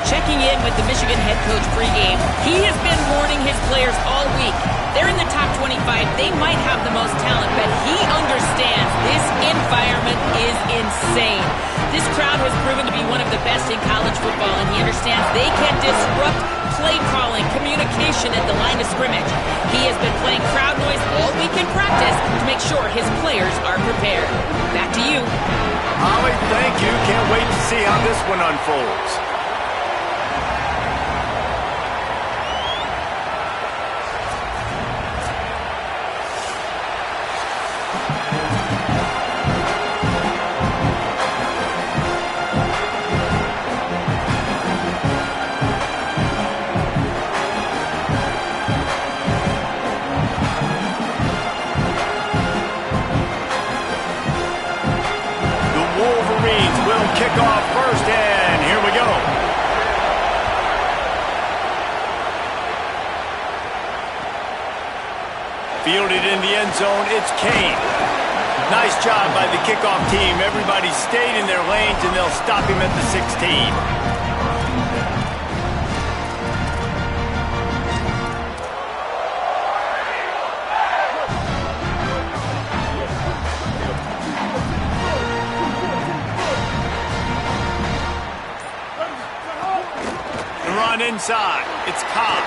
Checking in with the Michigan head coach pregame. He has been warning his players all week. They're in the top 25. They might have the most talent, but he understands this environment is insane. This crowd has proven to be one of the best in college football, and he understands they can disrupt play calling, communication at the line of scrimmage. He has been playing crowd noise all week in practice to make sure his players are prepared. Back to you. Holly, thank you. Can't wait to see how this one unfolds. Kick off first, and here we go. Fielded in the end zone, it's Kane. Nice job by the kickoff team. Everybody stayed in their lanes, and they'll stop him at the 16. Inside, it's Cobb.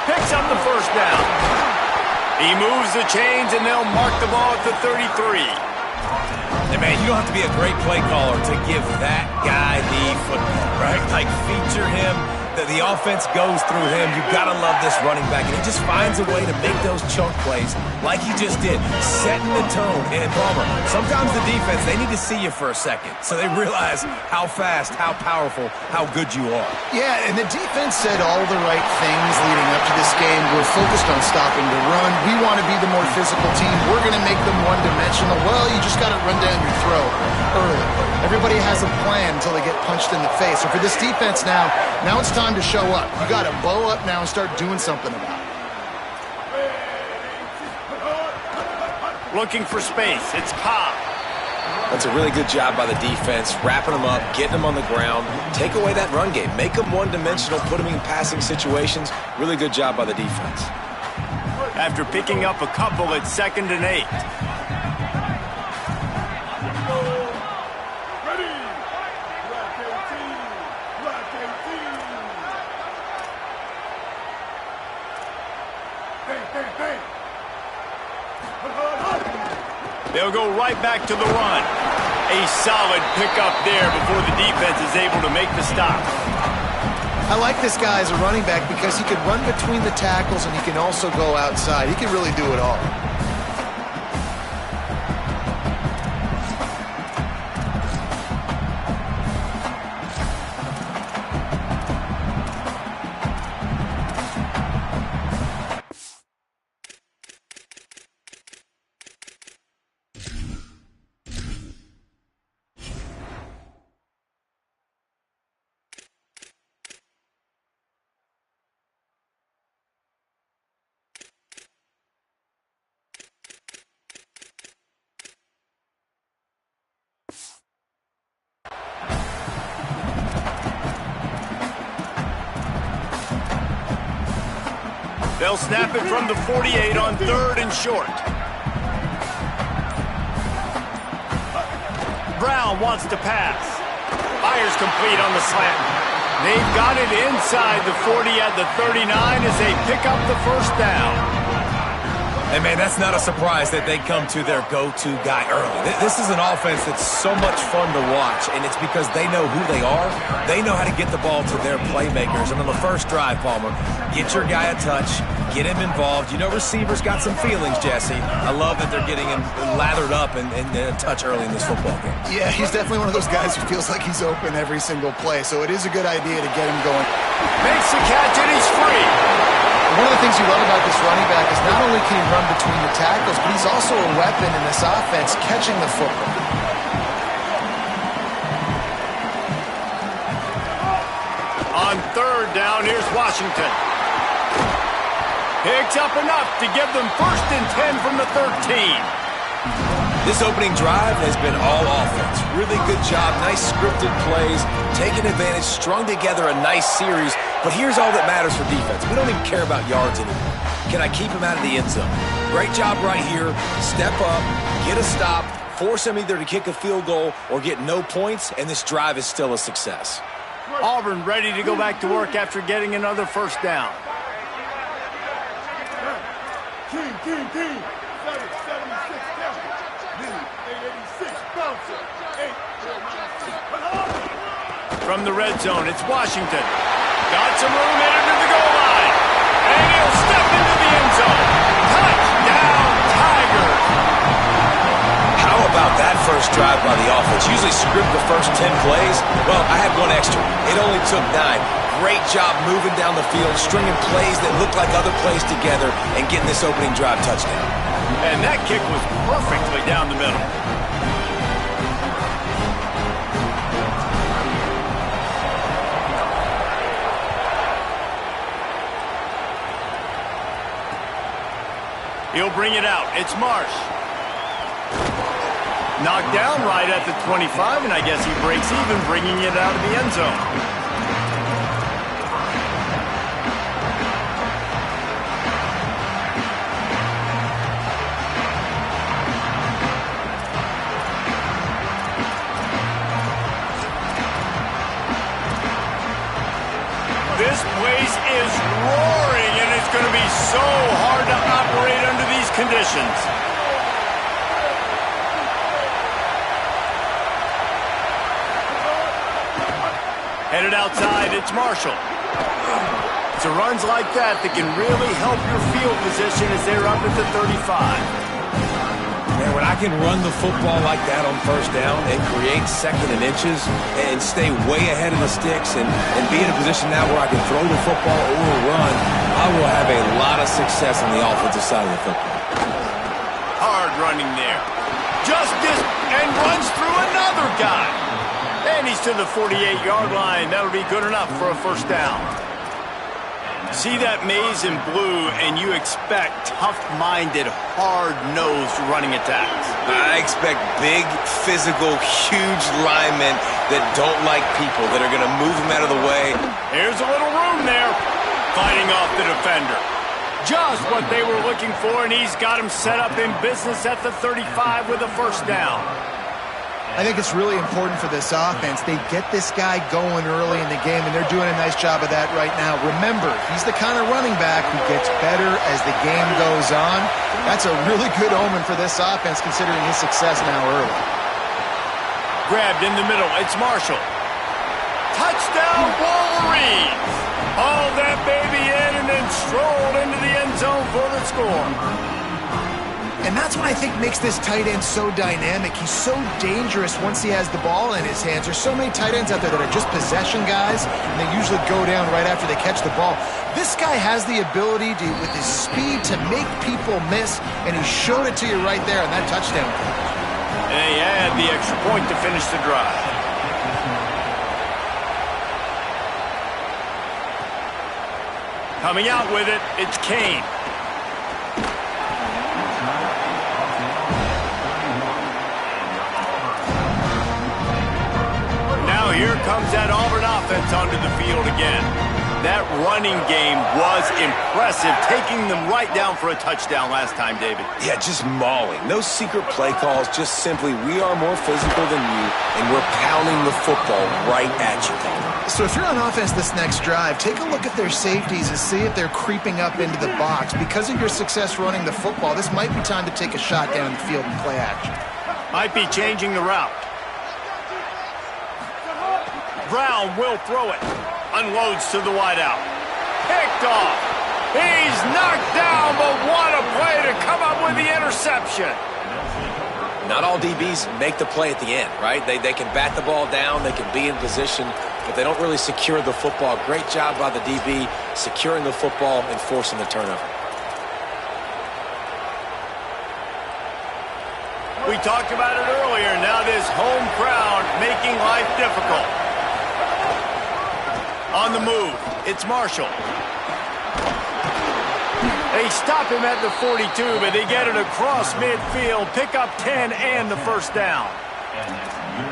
Picks up the first down. He moves the chains, and they'll mark the ball at the 33. Hey, man, you don't have to be a great play caller to give that guy the football, right? Like, feature him. The offense goes through him. You've got to love this running back, and he just finds a way to make those chunk plays like he just did, setting the tone. And Palmer, sometimes the defense, they need to see you for a second so they realize how fast, how powerful, how good you are. Yeah, and the defense said all the right things leading up to this game. We're focused on stopping the run. We want to be the more physical team. We're going to make them one-dimensional. Well, you just got to run down your throat early. Everybody has a plan until they get punched in the face. So for this defense now it's time to show up. You got to bow up now and start doing something about it. Looking for space. It's Cobb. That's a really good job by the defense, wrapping them up, getting them on the ground. Take away that run game. Make them one-dimensional, put them in passing situations. Really good job by the defense. After picking up a couple, it's 2nd and 8. They'll go right back to the run. A solid pickup there before the defense is able to make the stop. I like this guy as a running back because he can run between the tackles and he can also go outside. He can really do it all. They'll snap it from the 48 on 3rd and short. Brown wants to pass. Fires complete on the slant. They've got it inside the 40 at the 39 as they pick up the first down. Hey, man, that's not a surprise that they come to their go-to guy early. This is an offense that's so much fun to watch, and it's because they know who they are. They know how to get the ball to their playmakers. And on the first drive, Palmer, get your guy a touch, get him involved. You know receivers got some feelings, Jesse. I love that they're getting him lathered up and a touch early in this football game. Yeah, he's definitely one of those guys who feels like he's open every single play, so it is a good idea to get him going. Makes the catch, and he's free. One of the things you love about this running back is not only can he run between the tackles, but he's also a weapon in this offense, catching the football. On 3rd down, here's Washington. Picks up enough to give them 1st and 10 from the 13. This opening drive has been all offense. Really good job, nice scripted plays, taking advantage, strung together a nice series. But here's all that matters for defense. We don't even care about yards anymore. Can I keep him out of the end zone? Great job right here. Step up, get a stop, force him either to kick a field goal or get no points, and this drive is still a success. Auburn ready to go back to work after getting another first down. From the red zone, it's Washington. Got some room headed to the goal line. And he'll step into the end zone. Touchdown, Tigers. How about that first drive by the offense? Usually script the first 10 plays. Well, I had one extra. It only took 9. Great job moving down the field, stringing plays that look like other plays together, and getting this opening drive touchdown. And that kick was perfectly down the middle. He'll bring it out. It's Marsh. Knocked down right at the 25, and I guess he breaks even, bringing it out of the end zone. This place is roaring, and it's going to be so hard to operate under these conditions. Headed outside, it's Marshall. It's runs like that can really help your field position as they're up at the 35. Man, when I can run the football like that on first down and create second and inches and stay way ahead of the sticks and be in a position now where I can throw the football or run, I will have a lot of success on the offensive side of the football. Hard running there. Justice, and runs through another guy. And he's to the 48-yard line. That'll be good enough for a first down. See that maze in blue, and you expect tough-minded, hard-nosed running attacks. I expect big, physical, huge linemen that don't like people, that are going to move them out of the way. Here's a little room there, fighting off the defender. Just what they were looking for, and he's got him set up in business at the 35 with a first down. I think it's really important for this offense. They get this guy going early in the game, and they're doing a nice job of that right now. Remember, he's the kind of running back who gets better as the game goes on. That's a really good omen for this offense, considering his success now early. Grabbed in the middle, it's Marshall. Touchdown, Wolverines! Hauled that baby in and then strolled into the end zone for the score. And that's what I think makes this tight end so dynamic. He's so dangerous once he has the ball in his hands. There's so many tight ends out there that are just possession guys, and they usually go down right after they catch the ball. This guy has the ability to, with his speed, to make people miss, and he showed it to you right there on that touchdown catch. And he had the extra point to finish the drive. Coming out with it, it's Kane. Here comes that Auburn offense onto the field again. That running game was impressive, taking them right down for a touchdown last time, David. Yeah, just mauling. No secret play calls, just simply we are more physical than you, and we're pounding the football right at you. So if you're on offense this next drive, take a look at their safeties and see if they're creeping up into the box. Because of your success running the football, this might be time to take a shot down the field and play action. Might be changing the route. Brown will throw it. Unloads to the wideout. Picked off. He's knocked down, but what a play to come up with the interception. Not all DBs make the play at the end, right? They can bat the ball down, they can be in position, but they don't really secure the football. Great job by the DB securing the football and forcing the turnover. We talked about it earlier. Now this home crowd making life difficult. On the move, it's Marshall. They stop him at the 42, but they get it across midfield, pick up 10 and the first down.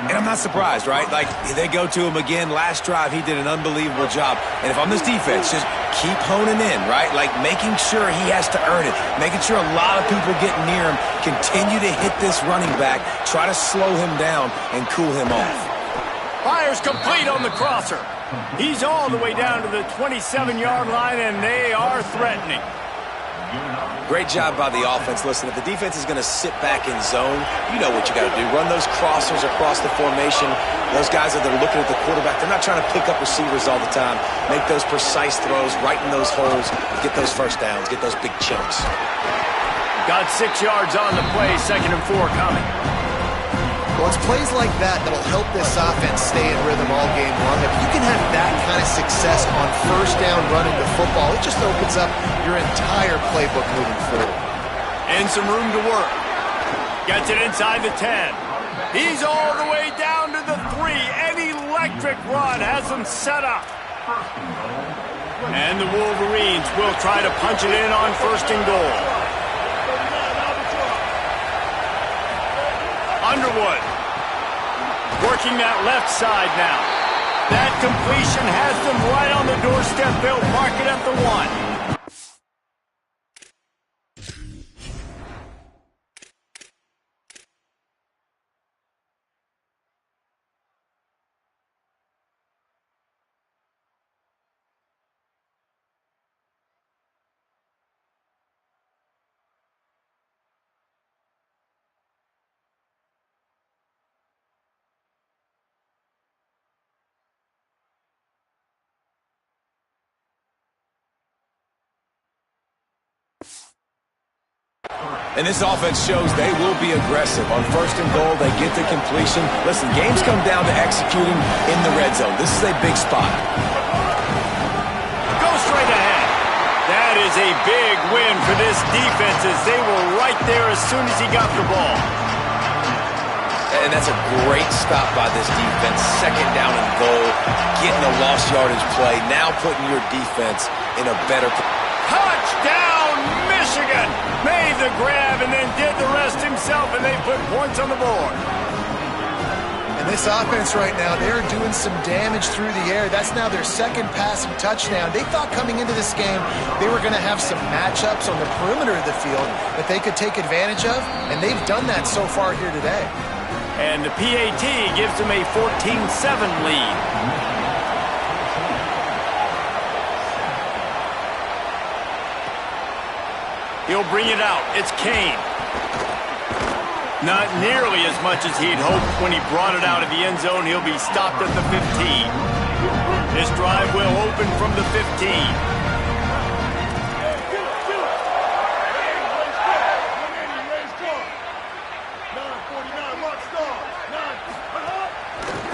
And I'm not surprised, right? Like, they go to him again. Last drive, he did an unbelievable job. And if I'm this defense, just keep honing in, right? Like, making sure he has to earn it. Making sure a lot of people get near him. Continue to hit this running back. Try to slow him down and cool him off. Fires complete on the crosser. He's all the way down to the 27-yard line, and they are threatening. Great job by the offense. Listen, if the defense is going to sit back in zone, you know what you got to do. Run those crossers across the formation. Those guys that are looking at the quarterback, they're not trying to pick up receivers all the time. Make those precise throws, right in those holes, get those first downs, get those big chunks. Got 6 yards on the play, 2nd and 4 coming. Well, it's plays like that that'll help this offense stay in rhythm all game long. If you can have that kind of success on first down running the football, it just opens up your entire playbook moving forward. And some room to work. Gets it inside the 10. He's all the way down to the 3. An electric run has them set up. And the Wolverines will try to punch it in on 1st and goal. Underwood working that left side now. That completion has them right on the doorstep. They'll mark it at the 1. And this offense shows they will be aggressive. On 1st and goal, they get the completion. Listen, games come down to executing in the red zone. This is a big spot. Go straight ahead. That is a big win for this defense as they were right there as soon as he got the ball. And that's a great stop by this defense. 2nd down and goal, getting a lost yardage play, now putting your defense in a better position. Touchdown, Michigan! Made the grab and then did the rest himself, and they put points on the board. And this offense right now, they're doing some damage through the air. That's now their 2nd passing touchdown. They thought coming into this game they were going to have some matchups on the perimeter of the field that they could take advantage of, and they've done that so far here today. And the PAT gives them a 14-7 lead. He'll bring it out. It's Kane. Not nearly as much as he'd hoped when he brought it out of the end zone. He'll be stopped at the 15. This drive will open from the 15.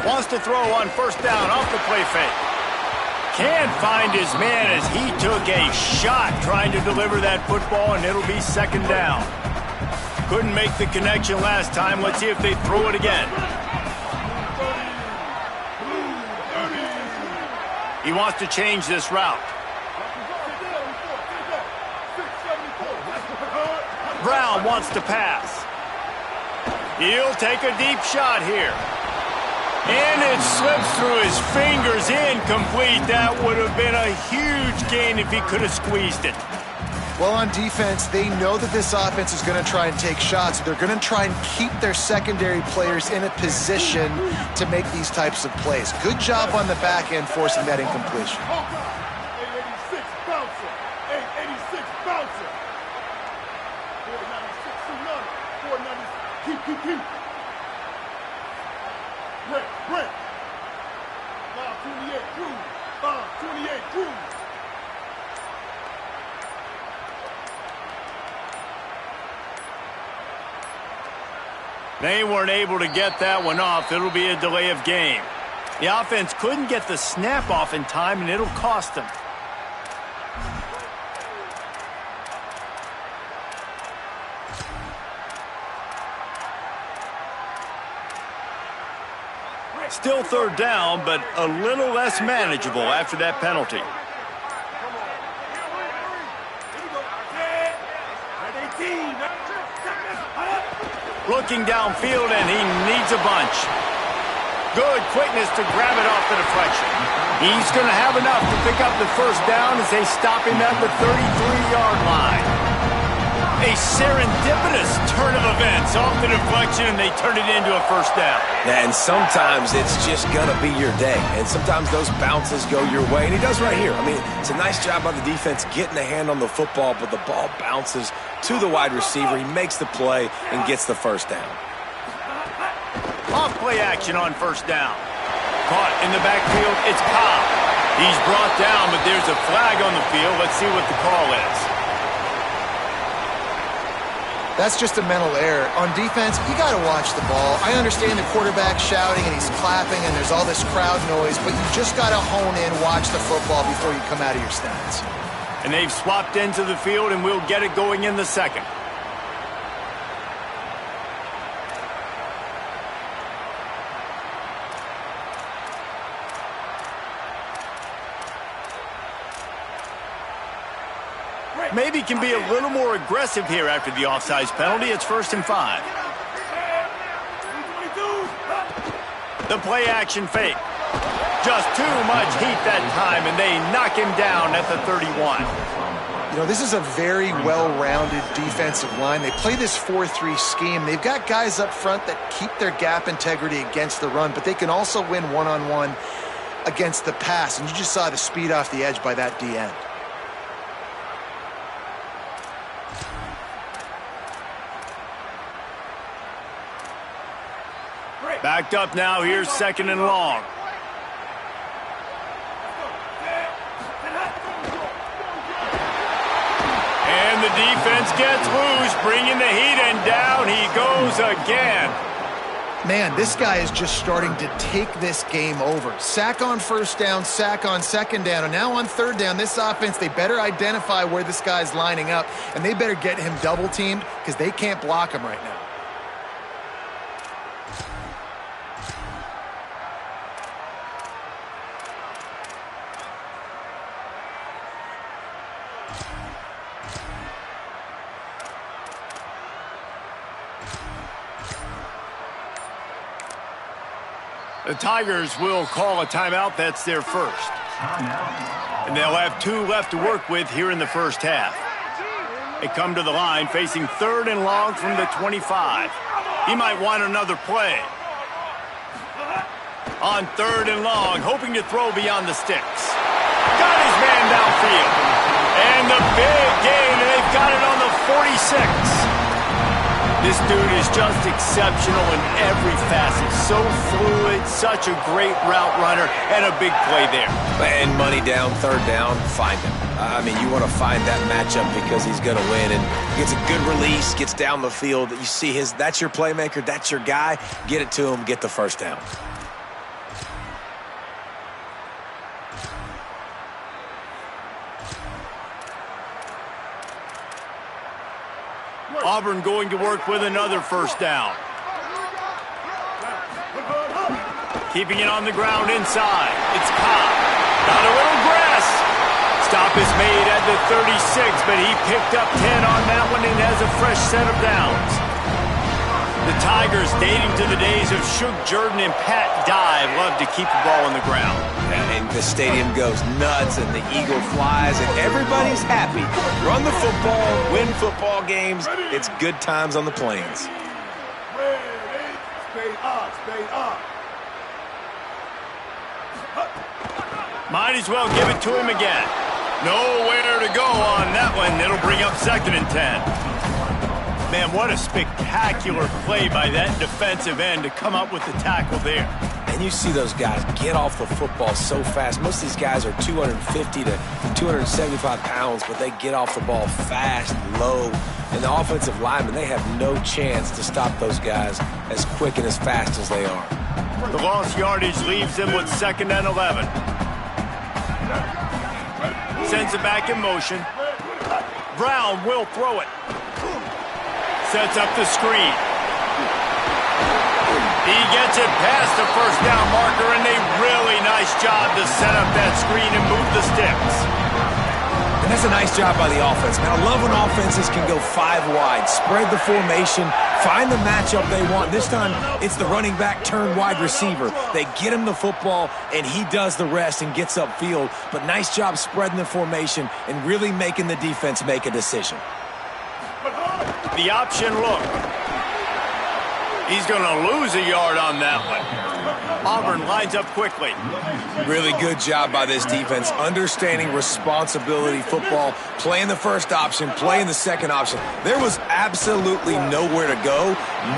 Wants to throw on 1st down off the play fake. Can't find his man as he took a shot trying to deliver that football, and it'll be 2nd down. Couldn't make the connection last time. Let's see if they throw it again. He wants to change this route. Brown wants to pass. He'll take a deep shot here. And it slips through his fingers, incomplete. That would have been a huge gain if he could have squeezed it. Well, on defense, they know that this offense is going to try and take shots. They're going to try and keep their secondary players in a position to make these types of plays. Good job on the back end forcing that incompletion. 886 bouncer. 886 bouncer. 496 tsunami. 496. Keep. Brent. Bomb 28 Cruz. Bomb 28 Cruz. They weren't able to get that one off. It'll be a delay of game. The offense couldn't get the snap off in time, and it'll cost them. Still 3rd down, but a little less manageable after that penalty. Looking downfield, and he needs a bunch. Good quickness to grab it off the deflection. He's going to have enough to pick up the first down as they stop him at the 33-yard line. A serendipitous turn of events off the deflection, and they turn it into a first down. And sometimes it's just going to be your day. And sometimes those bounces go your way. And he does right here. I mean, it's a nice job by the defense getting a hand on the football, but the ball bounces to the wide receiver. He makes the play and gets the first down. Off play action on first down. Caught in the backfield, it's Cobb. He's brought down, but there's a flag on the field. Let's see what the call is. That's just a mental error. On defense, you got to watch the ball. I understand the quarterback shouting and he's clapping and there's all this crowd noise, but you just got to hone in, watch the football before you come out of your stance. And they've swapped into the field, and we'll get it going in the second. Maybe can be a little more aggressive here after the offsides penalty. It's 1st and 5. The play action fake. Just too much heat that time, and they knock him down at the 31. You know, this is a very well-rounded defensive line. They play this 4-3 scheme. They've got guys up front that keep their gap integrity against the run, but they can also win one-on-one against the pass, and you just saw the speed off the edge by that D-end. Backed up now, here's 2nd and long. And the defense gets loose, bringing the heat, and down he goes again. Man, this guy is just starting to take this game over. Sack on first down, sack on second down, and now on third down, this offense, they better identify where this guy's lining up, and they better get him double-teamed because they can't block him right now. The Tigers will call a timeout. That's their first. And they'll have 2 left to work with here in the first half. They come to the line facing 3rd and long from the 25. He might want another play. On 3rd and long, hoping to throw beyond the sticks. Got his man downfield. And the big gain, and they've got it on the 46. This dude is just exceptional in every facet. So fluid, such a great route runner, and a big play there. And money down, 3rd down, find him. I mean, you want to find that matchup because he's going to win. And gets a good release, gets down the field. You see that's your playmaker, that's your guy. Get it to him, get the first down. Auburn going to work with another first down. Keeping it on the ground inside. It's Cobb. Got a little grass. Stop is made at the 36, but he picked up 10 on that one and has a fresh set of downs. The Tigers, dating to the days of Shug Jordan and Pat Dye, love to keep the ball on the ground. And the stadium goes nuts, and the eagle flies, and everybody's happy. Run the football, win football games. It's good times on the plains. Might as well give it to him again. Nowhere to go on that one. It'll bring up 2nd and 10. Man, what a spectacular play by that defensive end to come up with the tackle there. And you see those guys get off the football so fast. Most of these guys are 250 to 275 pounds, but they get off the ball fast, low. And the offensive linemen, they have no chance to stop those guys as quick and as fast as they are. The lost yardage leaves them with 2nd and 11. Sends it back in motion. Brown will throw it. Sets up the screen. He gets it past the first down marker, and a really nice job to set up that screen and move the sticks. And that's a nice job by the offense. Man, I love when offenses can go 5 wide, spread the formation, find the matchup they want. This time, it's the running back turned wide receiver. They get him the football, and he does the rest and gets upfield. But nice job spreading the formation and really making the defense make a decision. The option look. He's going to lose a yard on that one. Auburn lines up quickly. Really good job by this defense, understanding responsibility football, playing the first option, playing the second option. There was absolutely nowhere to go.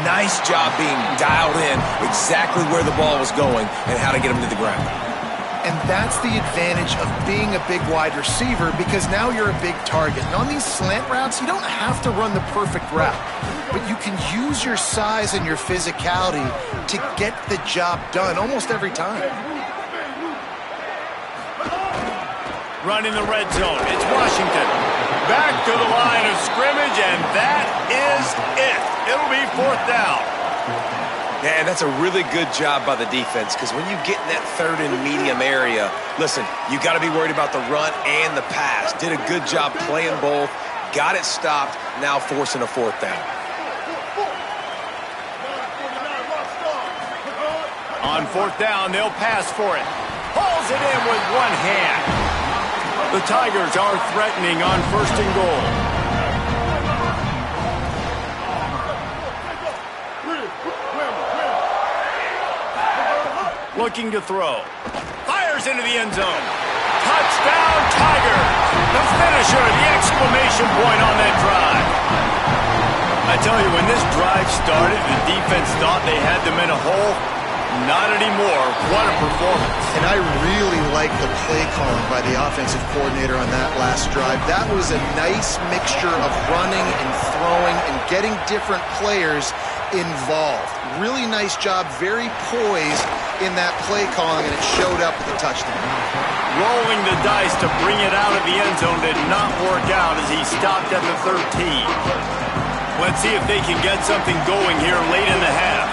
Nice job being dialed in exactly where the ball was going and how to get him to the ground. And that's the advantage of being a big wide receiver, because now you're a big target. And on these slant routes, you don't have to run the perfect route, but you can use your size and your physicality to get the job done almost every time. Run in the red zone. It's Washington. Back to the line of scrimmage, and that is it. It'll be 4th down. Yeah, and that's a really good job by the defense, because when you get in that 3rd and medium area, listen, you got to be worried about the run and the pass. Did a good job playing both, got it stopped, now forcing a 4th down. On 4th down, they'll pass for it. Hauls it in with one hand. The Tigers are threatening on 1st and goal. Looking to throw. Fires into the end zone. Touchdown, Tigers! The finisher, the exclamation point on that drive. I tell you, when this drive started, the defense thought they had them in a hole. Not anymore. What a performance. And I really like the play calling by the offensive coordinator on that last drive. That was a nice mixture of running and throwing and getting different players involved. Really nice job, very poised in that play calling, and it showed up with the touchdown. Rolling the dice to bring it out of the end zone did not work out as he stopped at the 13. Let's see if they can get something going here late in the half.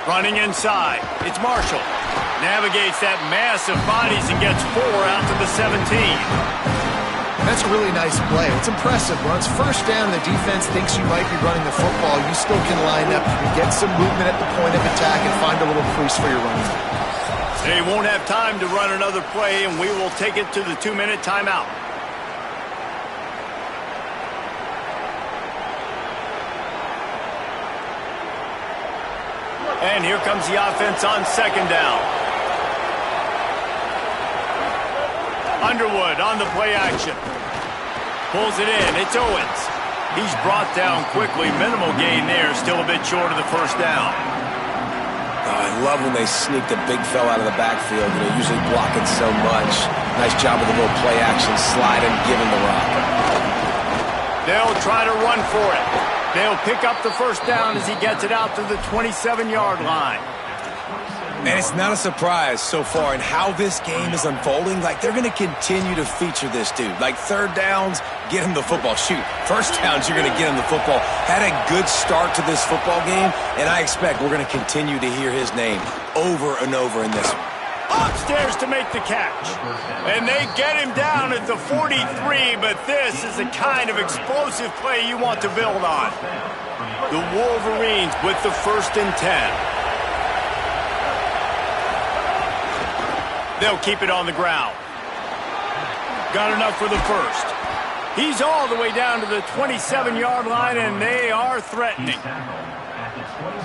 Running inside, it's Marshall. Navigates that mass of bodies and gets 4 out to the 17. That's a really nice play. It's impressive. When it's 1st down and the defense thinks you might be running the football, you still can line up. You can get some movement at the point of attack and find a little crease for your running back. They won't have time to run another play, and we will take it to the 2-minute timeout. And here comes the offense on 2nd down. Underwood on the play action. Pulls it in. It's Owens. He's brought down quickly. Minimal gain there. Still a bit short of the 1st down. I love when they sneak the big fella out of the backfield. They're usually blocking so much. Nice job with the little play action, slide and give him the rock. They'll try to run for it. They'll pick up the 1st down as he gets it out to the 27-yard line. And it's not a surprise so far in how this game is unfolding. Like, they're going to continue to feature this dude. Like, 3rd downs, get him the football. Shoot, 1st downs, you're going to get him the football. Had a good start to this football game, and I expect we're going to continue to hear his name over and over in this one. Upstairs to make the catch. And they get him down at the 43, but this is the kind of explosive play you want to build on. The Wolverines with the 1st and 10. They'll keep it on the ground. Got enough for the 1st. He's all the way down to the 27-yard line, and they are threatening.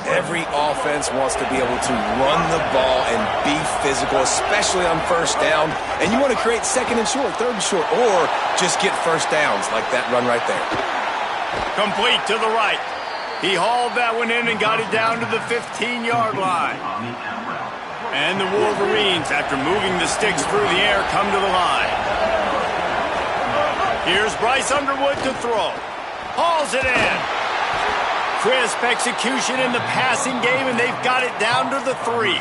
Every offense wants to be able to run the ball and be physical, especially on 1st down. And you want to create 2nd and short, 3rd and short, or just get 1st downs like that run right there. Complete to the right. He hauled that one in and got it down to the 15-yard line. And the Wolverines, after moving the sticks through the air, come to the line. Here's Bryce Underwood to throw. Hauls it in. Crisp execution in the passing game, and they've got it down to the 3.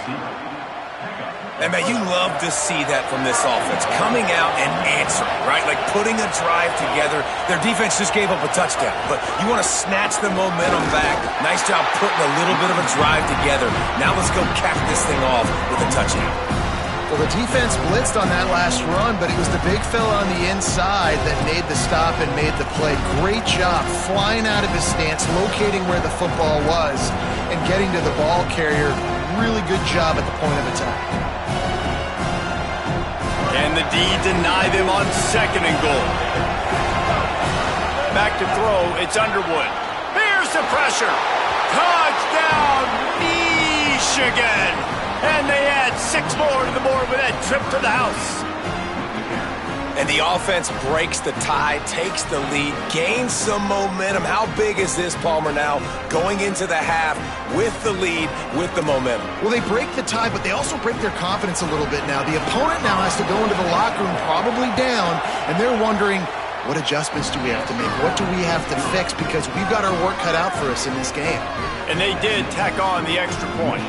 And, man, you love to see that from this offense, coming out and answering, right? Like putting a drive together. Their defense just gave up a touchdown, but you want to snatch the momentum back. Nice job putting a little bit of a drive together. Now let's go cap this thing off with a touchdown. Well, the defense blitzed on that last run, but it was the big fella on the inside that made the stop and made the play. Great job flying out of his stance, locating where the football was, and getting to the ball carrier. Really good job at the point of attack. And the D deny them on 2nd and goal. Back to throw, it's Underwood. Here's the pressure. Touchdown, Michigan! And they add 6 more to the board with that trip to the house. And the offense breaks the tie, takes the lead, gains some momentum. How big is this, Palmer, now going into the half with the lead, with the momentum? Well, they break the tie, but they also break their confidence a little bit now. The opponent now has to go into the locker room probably down, and they're wondering, what adjustments do we have to make? What do we have to fix? Because we've got our work cut out for us in this game. And they did tack on the extra point.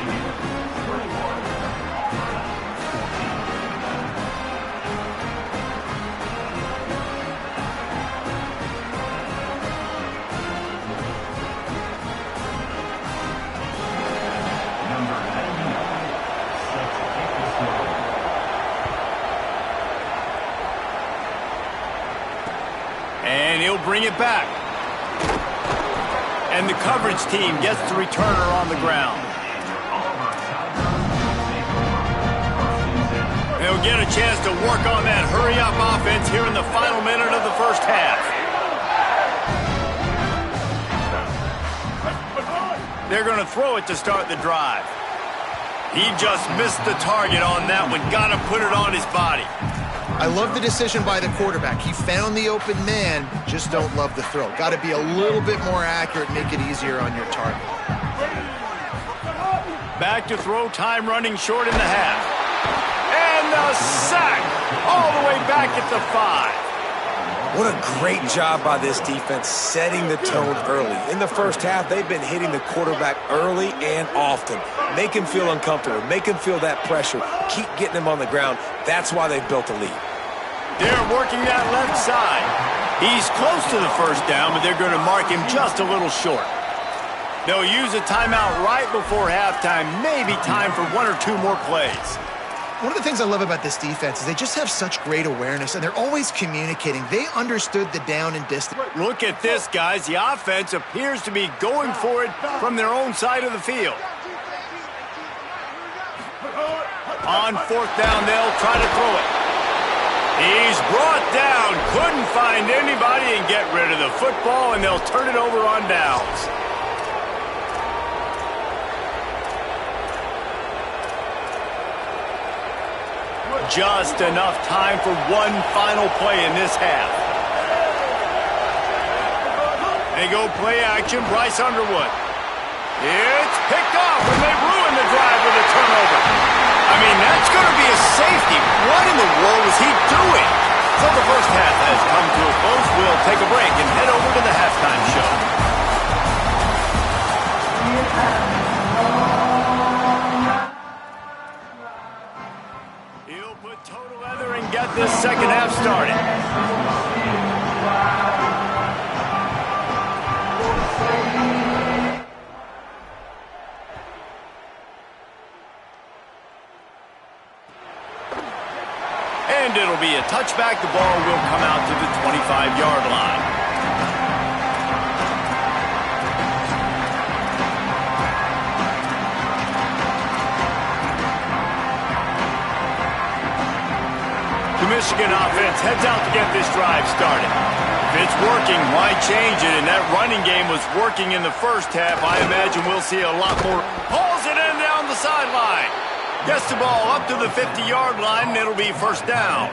And he'll bring it back. And the coverage team gets the returner on the ground. They'll get a chance to work on that hurry-up offense here in the final minute of the first half. They're going to throw it to start the drive. He just missed the target on that one. Got to put it on his body. I love the decision by the quarterback. He found the open man, just don't love the throw. Got to be a little bit more accurate, make it easier on your target. Back to throw, time running short in the half. And the sack all the way back at the 5. What a great job by this defense setting the tone early. In the first half, they've been hitting the quarterback early and often. Make him feel uncomfortable. Make him feel that pressure. Keep getting him on the ground. That's why they've built a lead. They're working that left side. He's close to the first down, but they're going to mark him just a little short. They'll use a timeout right before halftime. Maybe time for 1 or 2 more plays. One of the things I love about this defense is they just have such great awareness, and they're always communicating. They understood the down and distance. Look at this, guys. The offense appears to be going for it from their own side of the field. On 4th down, they'll try to throw it. He's brought down. Couldn't find anybody and get rid of the football, and they'll turn it over on downs. Just enough time for one final play in this half. They go play action, Bryce Underwood. It's picked off, and they ruin the drive with a turnover. I mean, that's going to be a safety. What in the world was he doing? So the first half has come to a close. We'll take a break and head over to the halftime show. He'll put total leather and get this second half started. And it'll be a touchback. The ball will come out to the 25-yard line. The Michigan offense heads out to get this drive started. If it's working, why change it? And that running game was working in the first half. I imagine we'll see a lot more. Pulls it in down the sideline. Gets the ball up to the 50-yard line, and it'll be first down.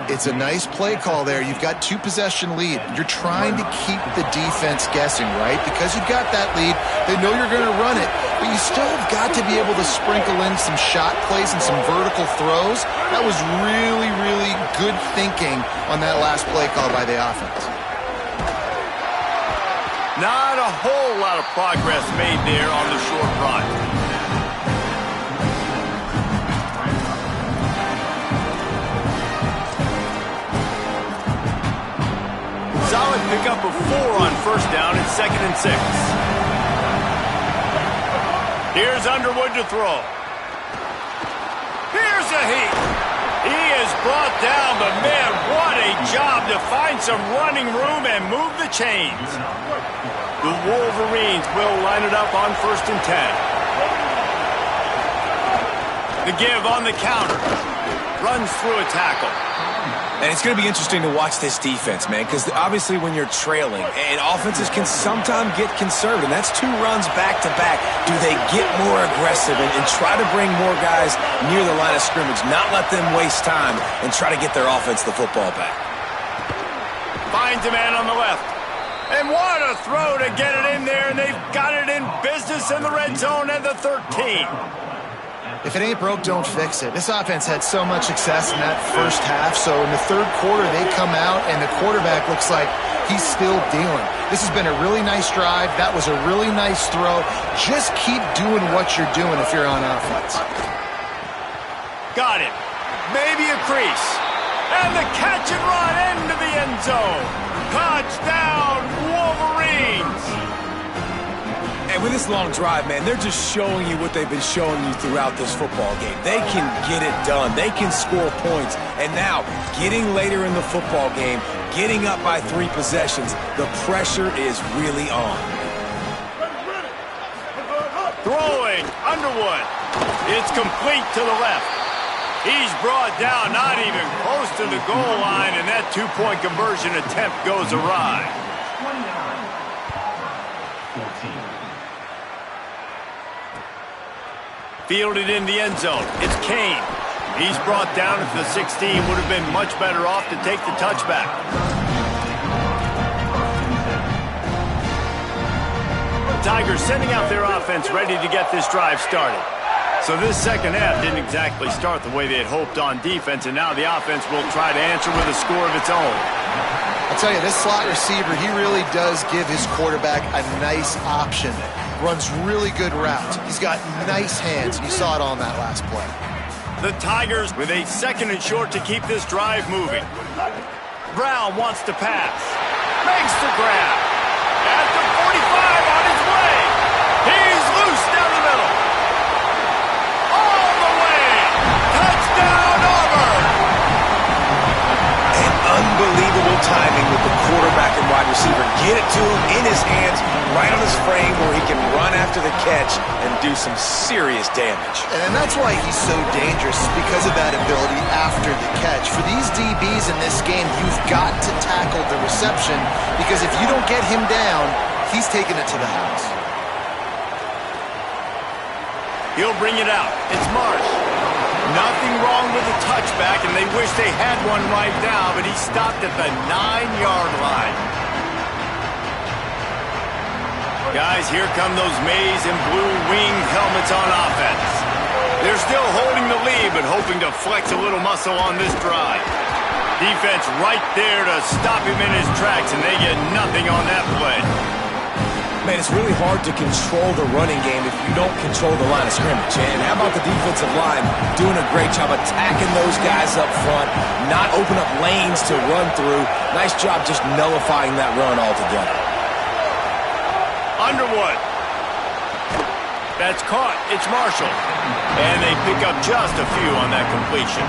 It's a nice play call there. You've got 2-possession lead. You're trying to keep the defense guessing, right? Because you've got that lead, they know you're going to run it, but you still have got to be able to sprinkle in some shot plays and some vertical throws. That was really, really good thinking on that last play call by the offense. Not a whole lot of progress made there on the short run. solid pickup of 4 on first down and 2nd and 6. Here's Underwood to throw. Here's a heat. He is brought down, but man, what a job to find some running room and move the chains. The Wolverines will line it up on 1st and 10. The give on the counter. Runs through a tackle. And it's going to be interesting to watch this defense, man, because obviously when you're trailing, and offenses can sometimes get conservative, and that's 2 runs back-to-back. Do they get more aggressive and try to bring more guys near the line of scrimmage, not let them waste time, and try to get their offense the football back? Finds a man on the left. And what a throw to get it in there, and they've got it in business in the red zone at the 13. If it ain't broke, don't fix it. This offense had so much success in that first half, so in the third quarter they come out and the quarterback looks like he's still dealing. This has been a really nice drive. That was a really nice throw. Just keep doing what you're doing if you're on offense. Got it. Maybe a crease. And the catch and run into the end zone. Touchdown, Wolverines! And with this long drive, man, they're just showing you what they've been showing you throughout this football game. They can get it done. They can score points. And now, getting later in the football game, getting up by 3 possessions, the pressure is really on. Throwing, Underwood. It's complete to the left. He's brought down, not even close to the goal line, and that 2-point conversion attempt goes awry. Fielded in the end zone. It's Kane. He's brought down at the 16. Would have been much better off to take the touchback. The Tigers sending out their offense ready to get this drive started. So this second half didn't exactly start the way they had hoped on defense, and now the offense will try to answer with a score of its own. I'll tell you, this slot receiver, he really does give his quarterback a nice option. Runs really good routes. He's got nice hands. You saw it on that last play. The Tigers with a 2nd and short to keep this drive moving. Brown wants to pass. Makes the grab. At the 45 on his way. He's loose down the middle. All the way. Touchdown, Auburn. And unbelievable timing with the quarterback and wide receiver. Get it to him in his hands, right on his frame where he can run after the catch and do some serious damage. And that's why he's so dangerous, because of that ability after the catch. For these DBs in this game, you've got to tackle the reception, because if you don't get him down, he's taking it to the house. He'll bring it out. It's Marsh. Nothing wrong with the touchback, and they wish they had one right now, but he stopped at the 9-yard line. Guys, here come those maize and blue winged helmets on offense. They're still holding the lead, but hoping to flex a little muscle on this drive. Defense right there to stop him in his tracks, and they get nothing on that play. Man, it's really hard to control the running game if you don't control the line of scrimmage. And how about the defensive line doing a great job attacking those guys up front, not open up lanes to run through. Nice job just nullifying that run altogether. Underwood. That's caught. It's Marshall. And they pick up just a few on that completion.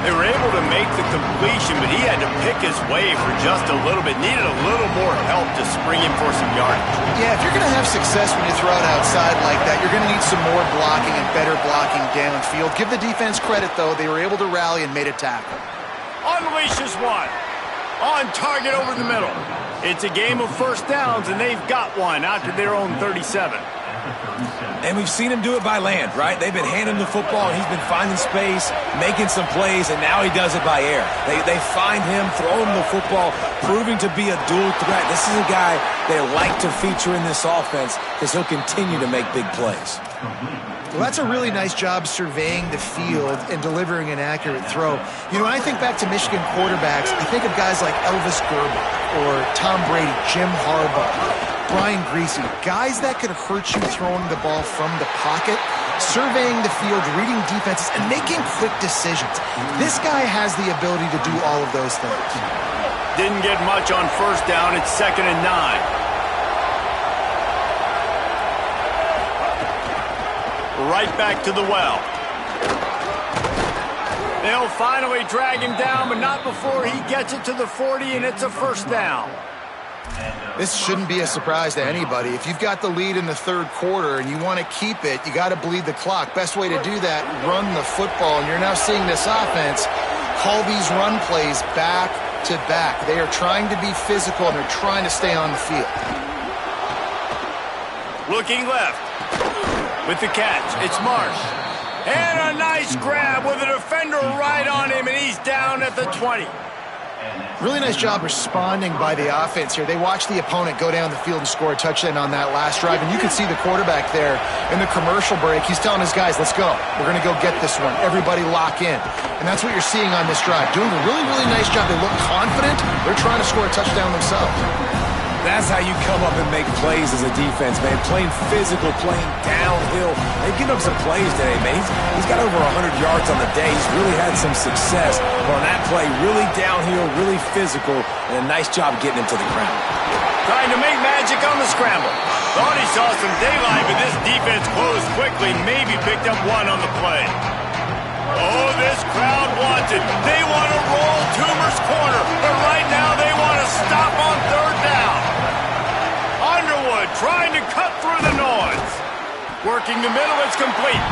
They were able to make the completion, but he had to pick his way for just a little bit. Needed a little more help to spring him for some yardage. Yeah, if you're going to have success when you throw it outside like that, you're going to need some more blocking and better blocking downfield. Give the defense credit, though. They were able to rally and made a tackle. Unleashes one. On target over the middle. It's a game of first downs, and they've got one out to their own 37. And we've seen him do it by land, right? They've been handing him the football, and he's been finding space, making some plays, and now he does it by air. They find him, throw him the football, proving to be a dual threat. This is a guy they like to feature in this offense because he'll continue to make big plays. Well, that's a really nice job surveying the field and delivering an accurate throw. You know, when I think back to Michigan quarterbacks, I think of guys like Elvis Gerber or Tom Brady, Jim Harbaugh, Brian Greasy, guys that could hurt you throwing the ball from the pocket, surveying the field, reading defenses, and making quick decisions. This guy has the ability to do all of those things. Didn't get much on first down. It's 2nd and 9. Right back to the well. They'll finally drag him down, but not before he gets it to the 40, and it's a first down. This shouldn't be a surprise to anybody. If you've got the lead in the third quarter and you want to keep it, you got to bleed the clock. Best way to do that, run the football. And you're now seeing this offense call these run plays back to back. They are trying to be physical, and they're trying to stay on the field. Looking left. With the catch, it's Marsh. And a nice grab with a defender right on him, and he's down at the 20. Really nice job responding by the offense here. They watched the opponent go down the field and score a touchdown on that last drive, and you can see the quarterback there in the commercial break. He's telling his guys, let's go. We're going to go get this one. Everybody lock in. And that's what you're seeing on this drive. Doing a really, really nice job. They look confident. They're trying to score a touchdown themselves. That's how you come up and make plays as a defense, man. Playing physical, playing downhill. They've given up some plays today, man. He's got over 100 yards on the day. He's really had some success. But on that play, really downhill, really physical, and a nice job getting him to the ground. Trying to make magic on the scramble. Thought he saw some daylight, but this defense closed quickly. Maybe picked up one on the play. Oh, this crowd wants it. They want to roll Toomer's corner, but right now they want to stop on third down. Underwood trying to cut through the noise. Working the middle, it's complete.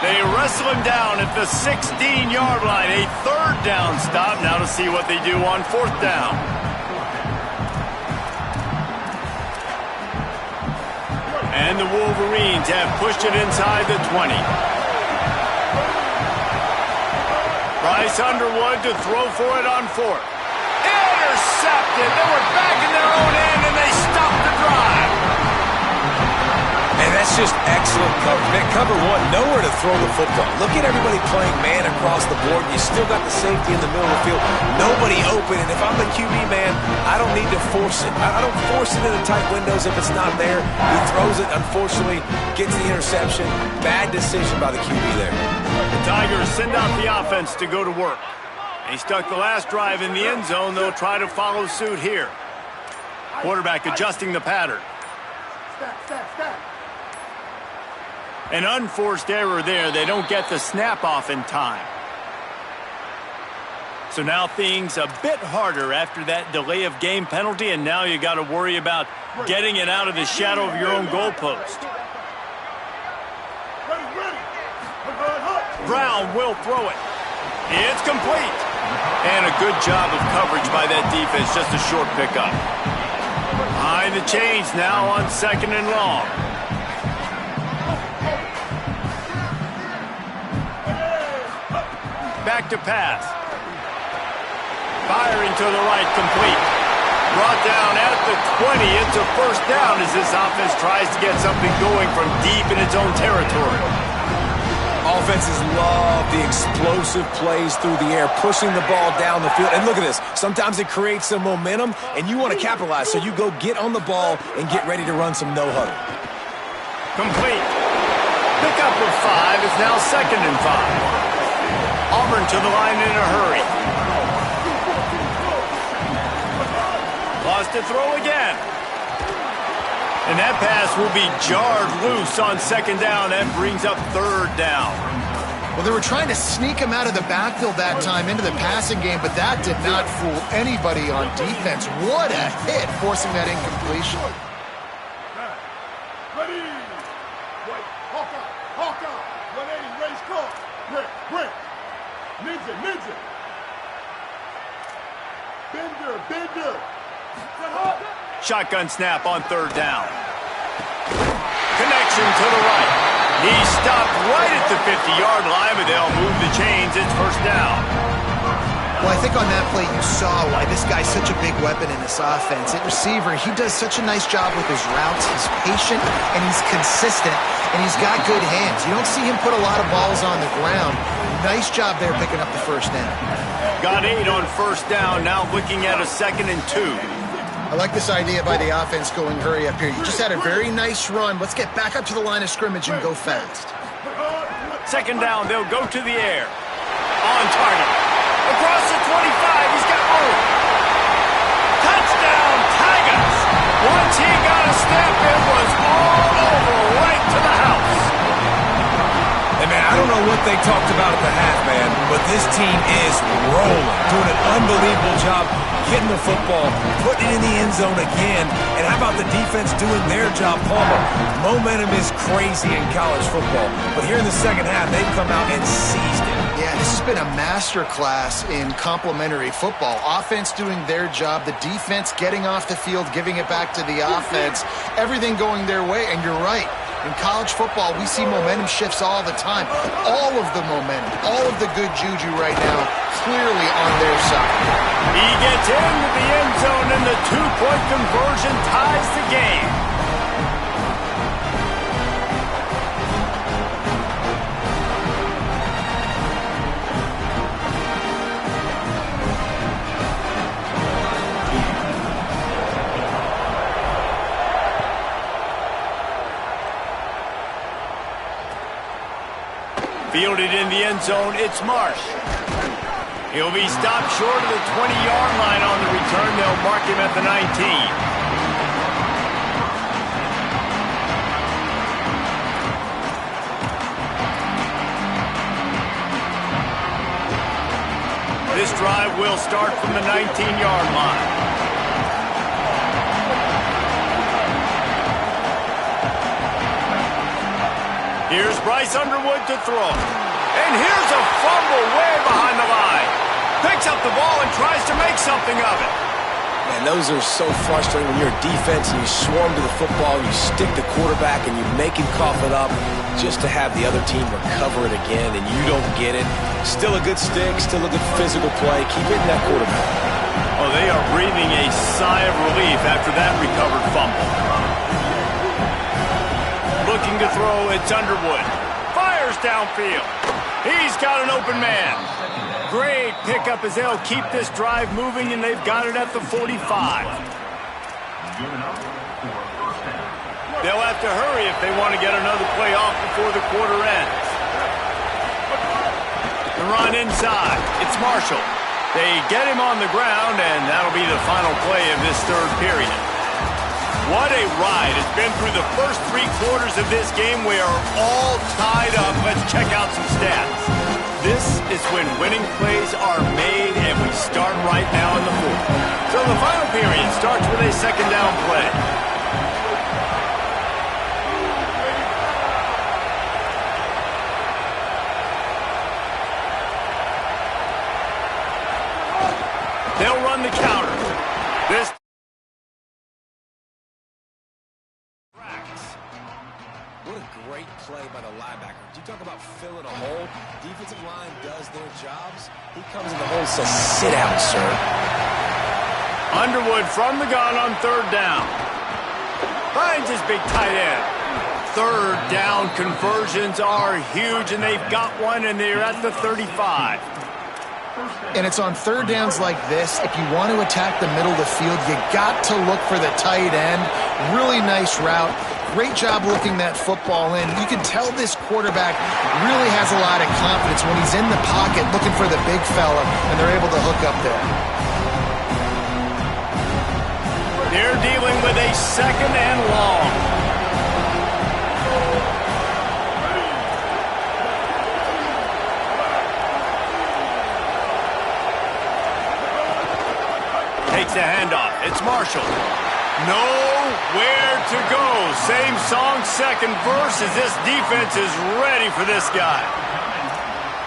They wrestle him down at the 16-yard line. A third down stop. Now to see what they do on fourth down. And the Wolverines have pushed it inside the 20. Bryce Underwood to throw for it on fourth. Intercepted. They were back in their own end, and they stopped the drive. And that's just excellent coverage. Man, cover one, nowhere to throw the football. Look at everybody playing man across the board. You still got the safety in the middle of the field. Nobody open, and if I'm the QB man, I don't need to force it. I don't force it into tight windows if it's not there. He throws it, unfortunately, gets the interception. Bad decision by the QB there. The Tigers send out the offense to go to work. He stuck the last drive in the end zone. They'll try to follow suit here. Quarterback adjusting the pattern. An unforced error there. They don't get the snap off in time. So now things a bit harder after that delay of game penalty, and now you got to worry about getting it out of the shadow of your own goalpost. Brown will throw it. It's complete. And a good job of coverage by that defense. Just a short pickup. Behind the chains now on 2nd and long. Back to pass. Firing to the right, complete. Brought down at the 20. It's a first down as this offense tries to get something going from deep in its own territory. Offenses love the explosive plays through the air, pushing the ball down the field. And look at this. Sometimes it creates some momentum, and you want to capitalize. So you go get on the ball and get ready to run some no-huddle. Complete. Pickup of 5 is now 2nd and 5. Auburn to the line in a hurry. Lost to throw again. And that pass will be jarred loose on 2nd down. That brings up 3rd down. Well, they were trying to sneak him out of the backfield that time into the passing game, but that did not fool anybody on defense. What a hit, forcing that incompletion. Ready. Wait. Hawkeye. 180, race car. Brent. Ninja. Bender. Shotgun snap on 3rd down. Connection to the right. He stopped right at the 50-yard line, but they'll move the chains. It's first down. Well, I think on that play you saw why this guy's such a big weapon in this offense. At receiver, he does such a nice job with his routes. He's patient, and he's consistent, and he's got good hands. You don't see him put a lot of balls on the ground. Nice job there picking up the first down. Got 8 on first down. Now looking at a 2nd and 2. I like this idea by the offense going hurry up here. You just had a very nice run. Let's get back up to the line of scrimmage and go fast. 2nd down, they'll go to the air. On target. Across the 25, he's got room. Once he got a step, it was all over, right to the house. Hey, man, I don't know what they talked about at the half, man, but this team is rolling, doing an unbelievable job getting the football, putting it in the end zone again, and how about the defense doing their job, Palmer? Momentum is crazy in college football, but here in the second half, they've come out and seized it. Yeah, this has been a masterclass in complementary football. Offense doing their job, the defense getting off the field, giving it back to the offense, everything going their way, and you're right. In college football, we see momentum shifts all the time. All of the momentum, all of the good juju right now, clearly on their side. He gets into the end zone, and the two-point conversion ties the game. Fielded in the end zone, it's Marsh. He'll be stopped short of the 20-yard line on the return. They'll mark him at the 19. This drive will start from the 19-yard line. Here's Bryce Underwood to throw. And here's a fumble way behind the line. Picks up the ball and tries to make something of it. Man, those are so frustrating when you're a defense and you swarm to the football, you stick the quarterback and you make him cough it up just to have the other team recover it again and you don't get it. Still a good stick, still a good physical play. Keep hitting that quarterback. Oh, they are breathing a sigh of relief after that recovered fumble. Looking to throw, it's Underwood. Fires downfield. He's got an open man. Great pickup as they'll keep this drive moving, and they've got it at the 45. They'll have to hurry if they want to get another play off before the quarter ends. The run inside. It's Marshall. They get him on the ground, and that'll be the final play of this third period. What a ride. It's been through the first 3 quarters of this game. We are all tied up. Let's check out some stats. This is when winning plays are made, and we start right now in the fourth. So the final period starts with a second down play. They'll run the counter. This What a great play by the linebacker. You talk about filling a hole. Defensive line does their jobs. He comes in the hole and says, sit down, sir. Underwood from the gun on third down. Finds his big tight end. Third down conversions are huge, and they've got one, and they're at the 35. And it's on third downs like this, if you want to attack the middle of the field, you got to look for the tight end. Really nice route. Great job looking that football in. You can tell this quarterback really has a lot of confidence when he's in the pocket looking for the big fella, and they're able to hook up there. They're dealing with a second and long. Takes a handoff. It's Marshall. Nowhere to go. Same song, second verse, as this defense is ready for this guy.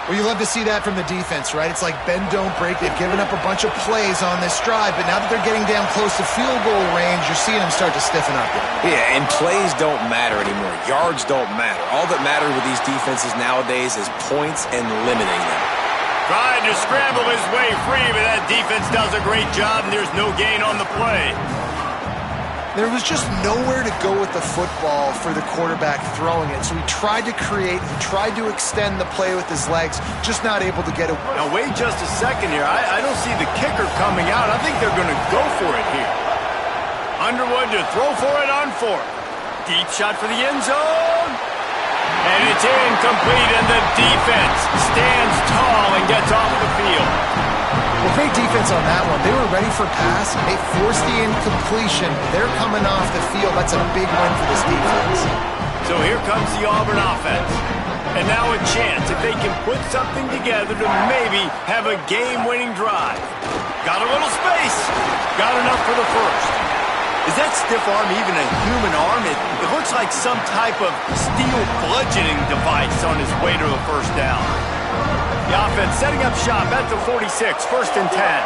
Well, you love to see that from the defense, right? It's like bend, don't break. They've given up a bunch of plays on this drive, but now that they're getting down close to field goal range, you're seeing them start to stiffen up. Yeah, and plays don't matter anymore. Yards don't matter. All that matters with these defenses nowadays is points and limiting them. Trying to scramble his way free, but that defense does a great job, and there's no gain on the play. There was just nowhere to go with the football for the quarterback throwing it. So he tried to create, he tried to extend the play with his legs, just not able to get it. Now wait just a second here. I don't see the kicker coming out. I think they're going to go for it here. Underwood to throw for it on fourth. Deep shot for the end zone. And it's incomplete, and the defense stands tall and gets off the field. Well, Great defense on that one. They were ready for pass. They forced the incompletion. They're coming off the field. That's a big win for this defense. So here comes the Auburn offense. And now a chance if they can put something together to maybe have a game-winning drive. Got a little space. Got enough for the first. Is that stiff arm even a human arm? It looks like some type of steel bludgeoning device on his way to a first down. The offense setting up shop at the 46, 1st and 10.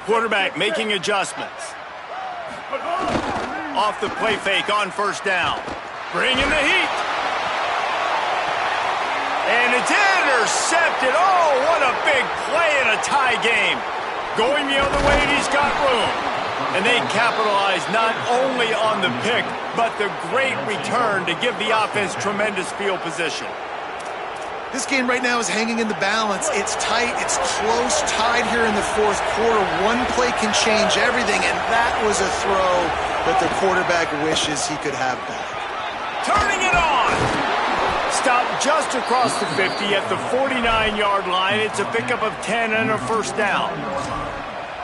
Quarterback making adjustments. Off the play fake on first down. Bringing the heat. And it's intercepted. Oh, what a big play in a tie game. Going the other way, and he's got room. And they capitalize not only on the pick, but the great return to give the offense tremendous field position. This game right now is hanging in the balance. It's tight, it's close, tied here in the fourth quarter. One play can change everything, and that was a throw that the quarterback wishes he could have back. Turning it on! Stopped just across the 50 at the 49-yard line. It's a pickup of 10 and a first down.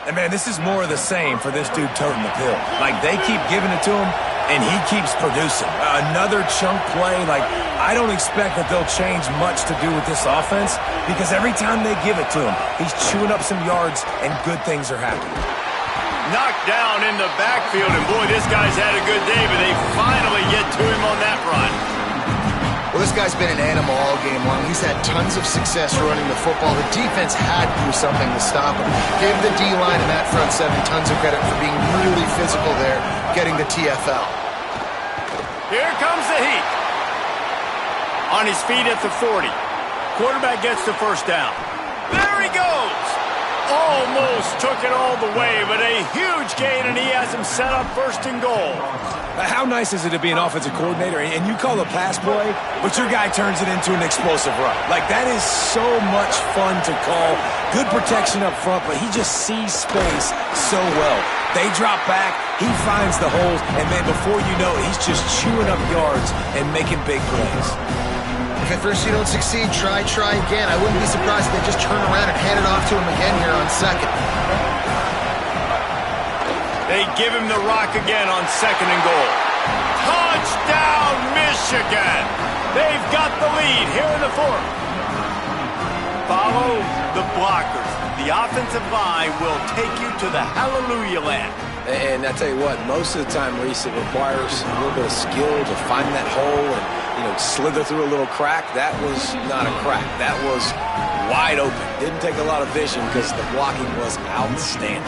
And, man, this is more of the same for this dude toting the pill. Like, they keep giving it to him, and he keeps producing. Another chunk play. Like, I don't expect that they'll change much to do with this offense because every time they give it to him, he's chewing up some yards, and good things are happening. Knocked down in the backfield, and boy, this guy's had a good day, but they finally get to him on that run. Well, this guy's been an animal all game long. He's had tons of success running the football. The defense had to do something to stop him. Gave the D-line and that front seven tons of credit for being really physical there, getting the TFL. Here comes the heat. On his feet at the 40. Quarterback gets the first down. There he goes. Almost took it all the way, but a huge gain, and he has him set up 1st and goal. How nice is it to be an offensive coordinator and you call a pass play, but your guy turns it into an explosive run? Like, that is so much fun to call. Good protection up front, but he just sees space so well. They drop back, he finds the holes, and then before you know it, he's just chewing up yards and making big plays. If at first you don't succeed, try again. I wouldn't be surprised if they just turn around and hand it off to him again here on second. They give him the rock again on 2nd and goal. Touchdown, Michigan! They've got the lead here in the 4th. Follow the blockers. The offensive line will take you to the hallelujah land. And I tell you what, most of the time, Reese, it requires a little bit of skill to find that hole and, slither through a little crack. That was not a crack. That was wide open. Didn't take a lot of vision because the blocking was outstanding.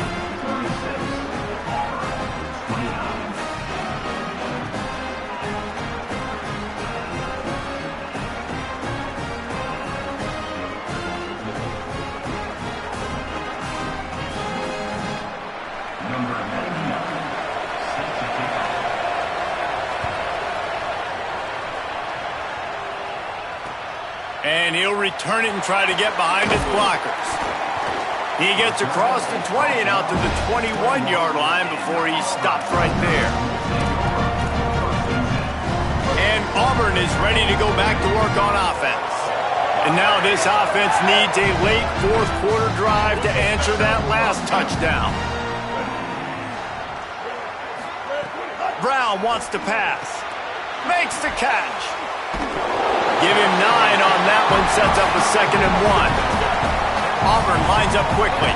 And he'll return it and try to get behind his blockers. He gets across the 20 and out to the 21-yard line before he stops right there. And Auburn is ready to go back to work on offense. And now this offense needs a late 4th quarter drive to answer that last touchdown. Brown wants to pass. Makes the catch. Give him 9 on that one, sets up a 2nd and 1. Auburn lines up quickly.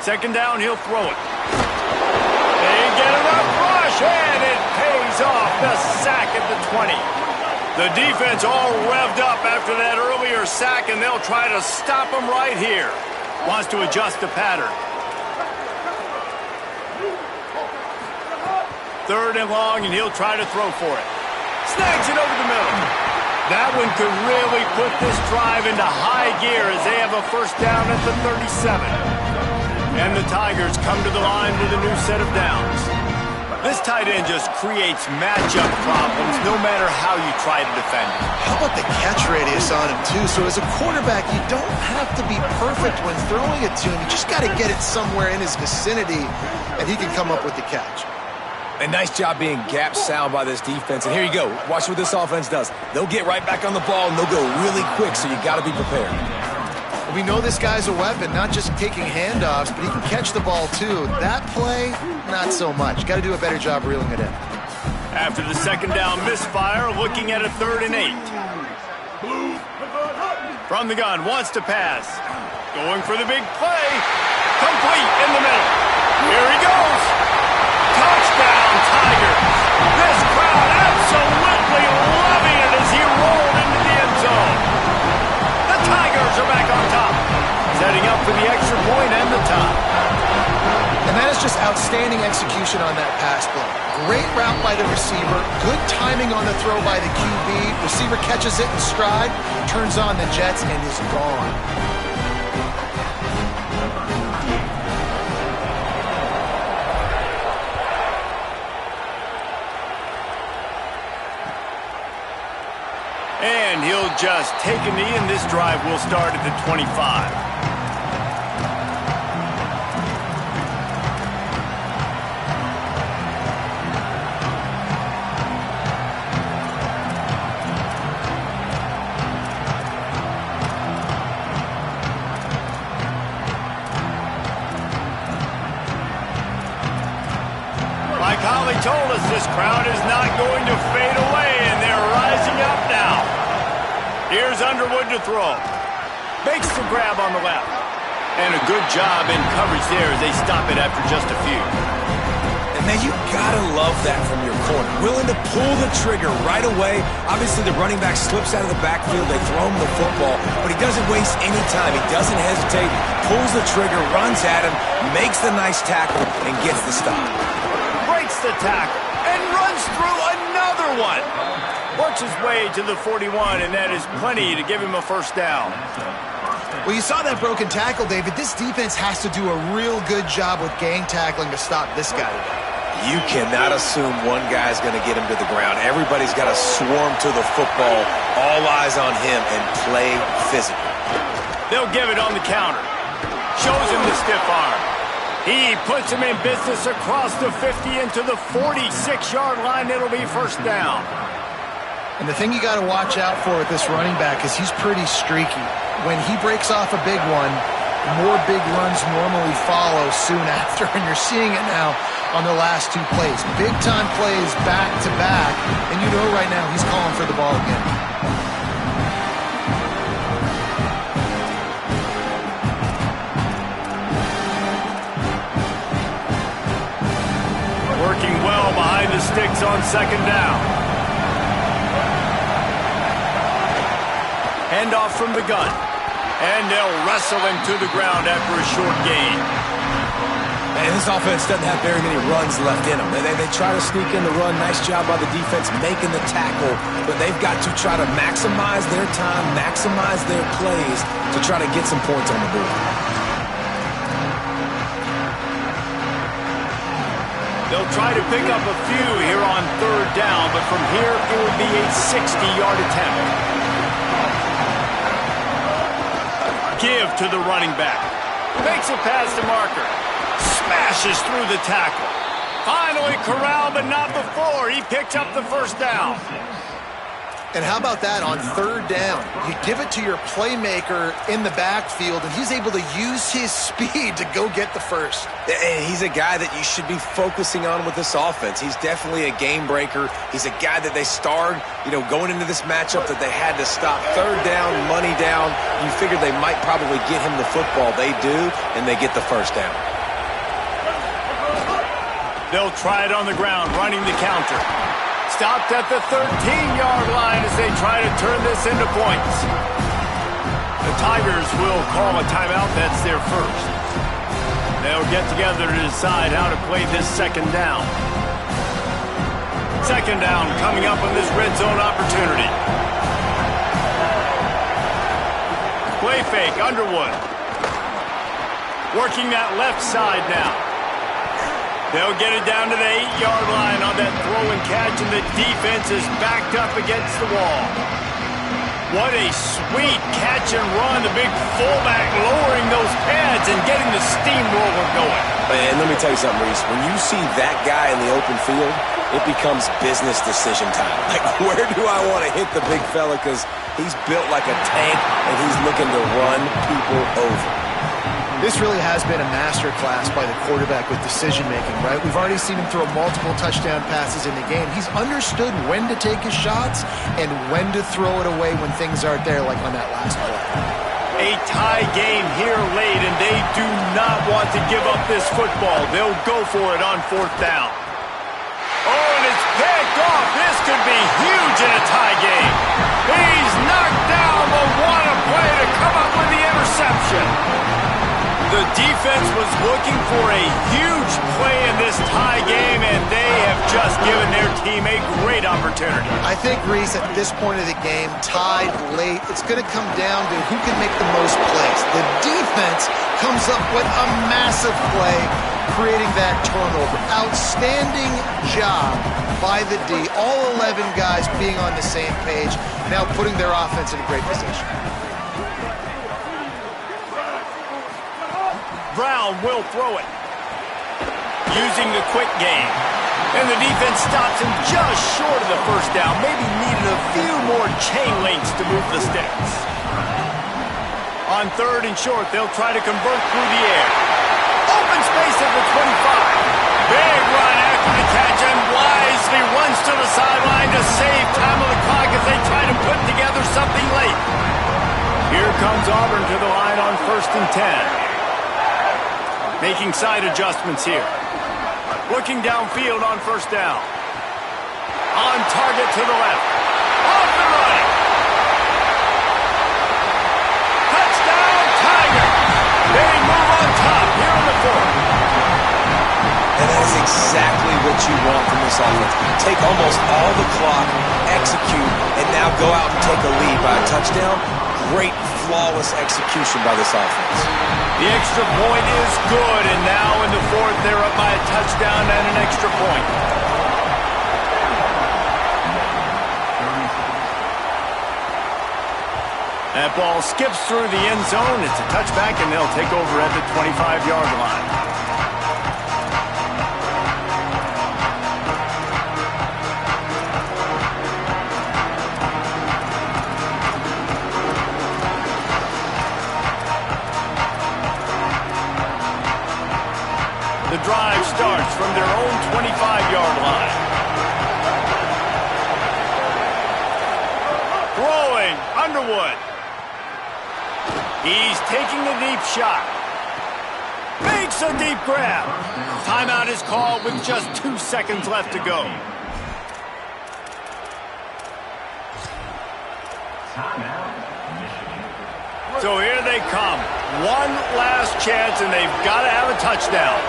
Second down, he'll throw it. They get enough rush, and it pays off. The sack at the 20. The defense all revved up after that earlier sack, and they'll try to stop him right here. Wants to adjust the pattern. 3rd and long, and he'll try to throw for it. Snags it over the middle. That one could really put this drive into high gear as they have a first down at the 37. And the Tigers come to the line with a new set of downs. This tight end just creates matchup problems no matter how you try to defend him. How about the catch radius on him, too? So as a quarterback, you don't have to be perfect when throwing it to him. You just got to get it somewhere in his vicinity, and he can come up with the catch. A nice job being gap sound by this defense. And here you go. Watch what this offense does. They'll get right back on the ball, and they'll go really quick, so you got to be prepared. We know this guy's a weapon, not just taking handoffs, but he can catch the ball, too. That play, not so much. Got to do a better job reeling it in. After the second down misfire, looking at a 3rd and 8. From the gun, wants to pass. Going for the big play. Complete in the middle. Here he goes. Touchdown, Tigers. This crowd absolutely loving it as he rolled into the end zone. The Tigers are back on top, setting up for the extra point and the tie. And that is just outstanding execution on that pass play. Great route by the receiver, good timing on the throw by the QB. Receiver catches it in stride, turns on the jets, and is gone. And he'll just take a knee, and this drive will start at the 25. Like Holly told us, this crowd is not going to fade away, and they're rising up now. Here's Underwood to throw. Makes the grab on the left. And a good job in coverage there as they stop it after just a few. And man, you gotta love that from your corner. Willing to pull the trigger right away. Obviously, the running back slips out of the backfield. They throw him the football, but he doesn't waste any time. He doesn't hesitate, pulls the trigger, runs at him, makes the nice tackle, and gets the stop. Breaks the tackle and runs through another one. Works his way to the 41, and that is plenty to give him a first down. Well, you saw that broken tackle, David. This defense has to do a real good job with gang tackling to stop this guy today. You cannot assume one guy's going to get him to the ground. Everybody's got to swarm to the football, all eyes on him, and play physical. They'll give it on the counter. Shows him the stiff arm. He puts him in business across the 50 into the 46-yard line. It'll be first down. And the thing you got to watch out for with this running back is he's pretty streaky. When he breaks off a big one, more big runs normally follow soon after, and you're seeing it now on the last 2 plays. Big-time plays back-to-back, and you know right now he's calling for the ball again. Working well behind the sticks on second down. Handoff from the gun. And they'll wrestle him to the ground after a short gain. And this offense doesn't have very many runs left in them. They try to sneak in the run. Nice job by the defense making the tackle. But they've got to try to maximize their time, maximize their plays to try to get some points on the board. They'll try to pick up a few here on third down, but from here it would be a 60-yard attempt. Give to the running back. Makes it past the marker. Smashes through the tackle. Finally corralled, but not before. He picks up the first down. And how about that on third down? You give it to your playmaker in the backfield, and he's able to use his speed to go get the first. And he's a guy that you should be focusing on with this offense. He's definitely a game breaker. He's a guy that they starred, going into this matchup that they had to stop. Third down, money down. You figured they might probably get him the football. They do, and they get the first down. They'll try it on the ground, running the counter. Stopped at the 13-yard line as they try to turn this into points. The Tigers will call a timeout. That's their first. They'll get together to decide how to play this second down. Second down coming up on this red zone opportunity. Play fake, Underwood. Working that left side now. They'll get it down to the 8-yard line on that throw and catch, and the defense is backed up against the wall. What a sweet catch and run. The big fullback lowering those pads and getting the steamroller going. And let me tell you something, Reese. When you see that guy in the open field, it becomes business decision time. Like, where do I want to hit the big fella? Because he's built like a tank, and he's looking to run people over. This really has been a master class by the quarterback with decision-making, right? We've already seen him throw multiple touchdown passes in the game. He's understood when to take his shots and when to throw it away when things aren't there, like on that last play. A tie game here late, and they do not want to give up this football. They'll go for it on 4th down. Oh, and it's picked off. This could be huge in a tie game. He's knocked down, but what a play to come up with the interception. The defense was looking for a huge play in this tie game, and they have just given their team a great opportunity. I think, Reese, at this point of the game, tied late, it's going to come down to who can make the most plays. The defense comes up with a massive play, creating that turnover. Outstanding job by the D. All 11 guys being on the same page, now putting their offense in a great position. Brown will throw it, using the quick game. And the defense stops him just short of the 1st down. Maybe needed a few more chain links to move the sticks. On 3rd and short, they'll try to convert through the air. Open space at the 25. Big run after the catch, and wisely runs to the sideline to save time on the clock as they try to put together something late. Here comes Auburn to the line on 1st and 10. Making side adjustments here. Looking downfield on 1st down. On target to the left. Off and running. Touchdown, Tiger. They move on top here in the 4th. And that is exactly what you want from this offense. Take almost all the clock, execute, and now go out and take a lead by a touchdown. Great, flawless execution by this offense. The extra point is good, and now in the 4th, they're up by a touchdown and an extra point. That ball skips through the end zone. It's a touchback, and they'll take over at the 25-yard line. The drive starts from their own 25-yard line. Throwing, Underwood. He's taking the deep shot. Makes a deep grab. Timeout is called with just 2 seconds left to go. So here they come. One last chance, and they've got to have a touchdown.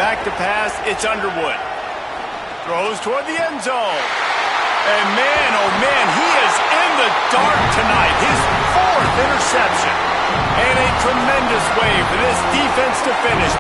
Back to pass, it's Underwood. Throws toward the end zone. And man, oh man, he is in the dark tonight. His 4th interception. And a tremendous way for this defense to finish.